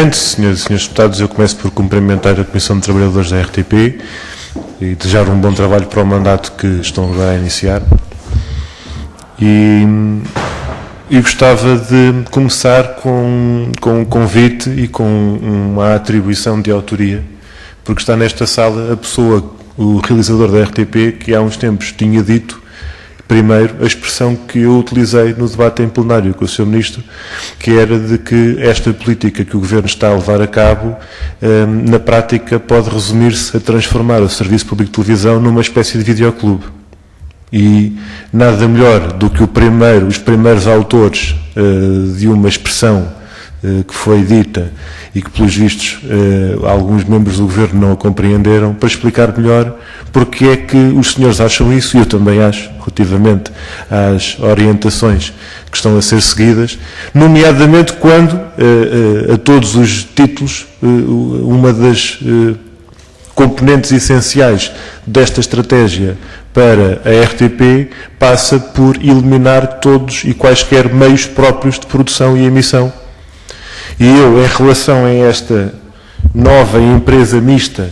Presidente, senhoras e senhores deputados, eu começo por cumprimentar a Comissão de Trabalhadores da RTP e desejar um bom trabalho para o mandato que estão agora a iniciar. E gostava de começar com um convite e com uma atribuição de autoria, porque está nesta sala a pessoa, o realizador da RTP, que há uns tempos tinha dito, primeiro, a expressão que eu utilizei no debate em plenário com o Sr. Ministro, que era de que esta política que o Governo está a levar a cabo, na prática, pode resumir-se a transformar o Serviço Público de Televisão numa espécie de videoclube. E nada melhor do que os primeiros autores de uma expressão que foi dita e que, pelos vistos, alguns membros do Governo não a compreenderam, para explicar melhor porque é que os senhores acham isso, e eu também acho, relativamente às orientações que estão a ser seguidas, nomeadamente quando, a todos os títulos, uma das componentes essenciais desta estratégia para a RTP passa por eliminar todos e quaisquer meios próprios de produção e emissão. E eu, em relação a esta nova empresa mista,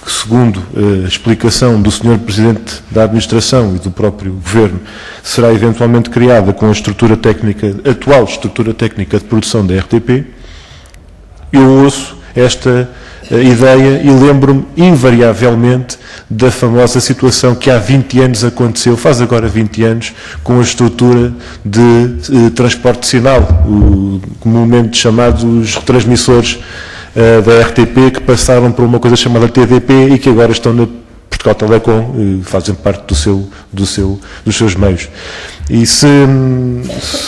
que, segundo a explicação do Sr. Presidente da Administração e do próprio Governo, será eventualmente criada com a estrutura técnica, atual estrutura técnica de produção da RTP, eu ouço esta ideia e lembro-me invariavelmente da famosa situação que há 20 anos aconteceu, faz agora 20 anos, com a estrutura de transporte de sinal, comumente chamados os retransmissores da RTP, que passaram por uma coisa chamada TDP e que agora estão na Portugal Telecom, fazem parte dos seus meios. E se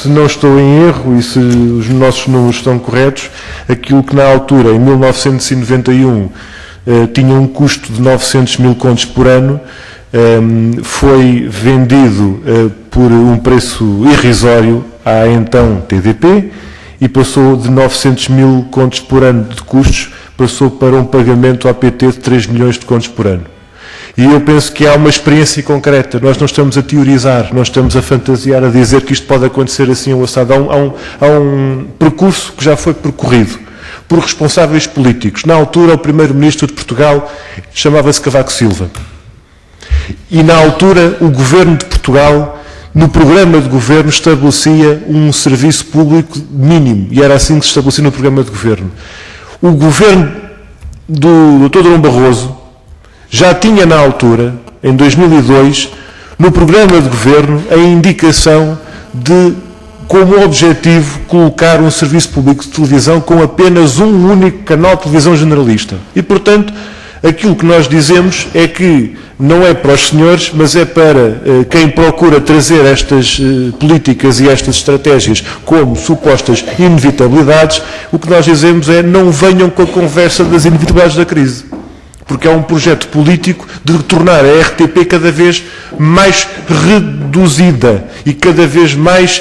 não estou em erro e se os nossos números estão corretos, aquilo que na altura, em 1991, tinha um custo de 900 mil contos por ano, foi vendido por um preço irrisório à então TDP e passou de 900 mil contos por ano de custos, passou para um pagamento à PT de 3 milhões de contos por ano. E eu penso que há uma experiência concreta, nós não estamos a teorizar, não estamos a fantasiar, a dizer que isto pode acontecer assim ou assado. Há um percurso que já foi percorrido por responsáveis políticos. Na altura, o primeiro-ministro de Portugal chamava-se Cavaco Silva. E na altura, o Governo de Portugal, no programa de Governo, estabelecia um serviço público mínimo, e era assim que se estabelecia no programa de Governo. O Governo do Dr. Durão Barroso já tinha na altura, em 2002, no programa de Governo, a indicação de, como objetivo, colocar um serviço público de televisão com apenas um único canal de televisão generalista. E, portanto, aquilo que nós dizemos é que não é para os senhores, mas é para quem procura trazer estas políticas e estas estratégias como supostas inevitabilidades, o que nós dizemos é: não venham com a conversa das inevitabilidades da crise. Porque é um projeto político de tornar a RTP cada vez mais reduzida e cada vez mais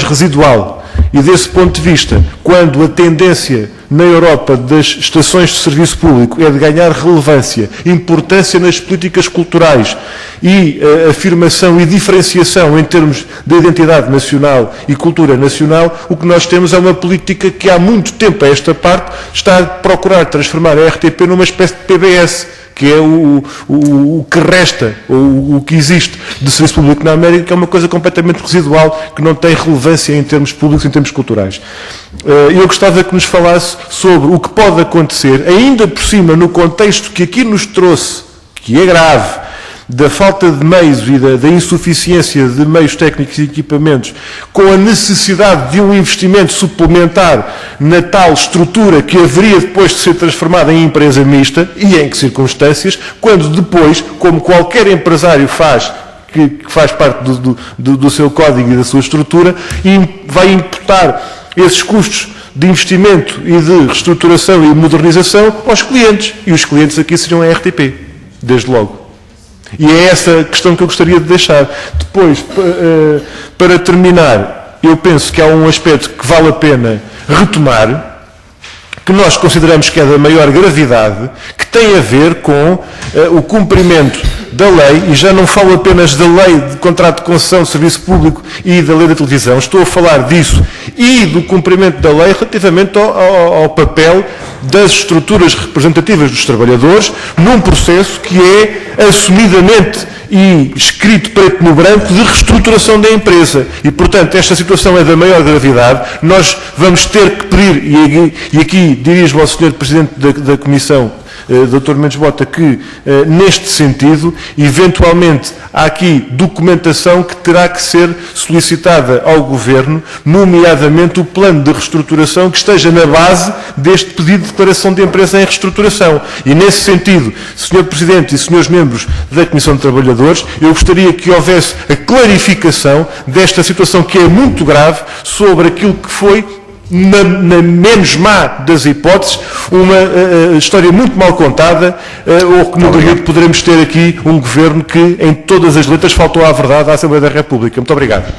residual. E desse ponto de vista, quando a tendência na Europa das estações de serviço público é de ganhar relevância, importância nas políticas culturais e afirmação e diferenciação em termos de identidade nacional e cultura nacional, o que nós temos é uma política que há muito tempo a esta parte está a procurar transformar a RTP numa espécie de PBS, que é o que resta, ou o que existe de serviço público na América, que é uma coisa completamente residual, que não tem relevância em termos públicos, em termos culturais. Eu gostava que nos falasse sobre o que pode acontecer, ainda por cima, no contexto que aqui nos trouxe, que é grave, da falta de meios e da insuficiência de meios técnicos e equipamentos, com a necessidade de um investimento suplementar na tal estrutura que haveria depois de ser transformada em empresa mista, e em que circunstâncias, quando depois, como qualquer empresário faz, que faz parte do seu código e da sua estrutura, vai imputar esses custos de investimento e de reestruturação e modernização aos clientes. E os clientes aqui seriam a RTP, desde logo. E é essa questão que eu gostaria de deixar. Depois, para terminar, eu penso que há um aspecto que vale a pena retomar, que nós consideramos que é da maior gravidade, que tem a ver com o cumprimento da lei, e já não falo apenas da lei de contrato de concessão de serviço público e da lei da televisão, estou a falar disso e do cumprimento da lei relativamente ao papel das estruturas representativas dos trabalhadores num processo que é assumidamente e escrito preto no branco de reestruturação da empresa. E, portanto, esta situação é da maior gravidade. Nós vamos ter que pedir, e aqui dirijo-me ao Sr. Presidente da Comissão, Dr. Mendes Bota, que neste sentido, eventualmente, há aqui documentação que terá que ser solicitada ao Governo, nomeadamente o plano de reestruturação que esteja na base deste pedido de declaração de empresa em reestruturação. E nesse sentido, Sr. Presidente e Srs. membros da Comissão de Trabalhadores, eu gostaria que houvesse a clarificação desta situação que é muito grave sobre aquilo que foi, na menos má das hipóteses, uma história muito mal contada, ou que no limite poderemos ter aqui um Governo que, em todas as letras, faltou à verdade à Assembleia da República. Muito obrigado.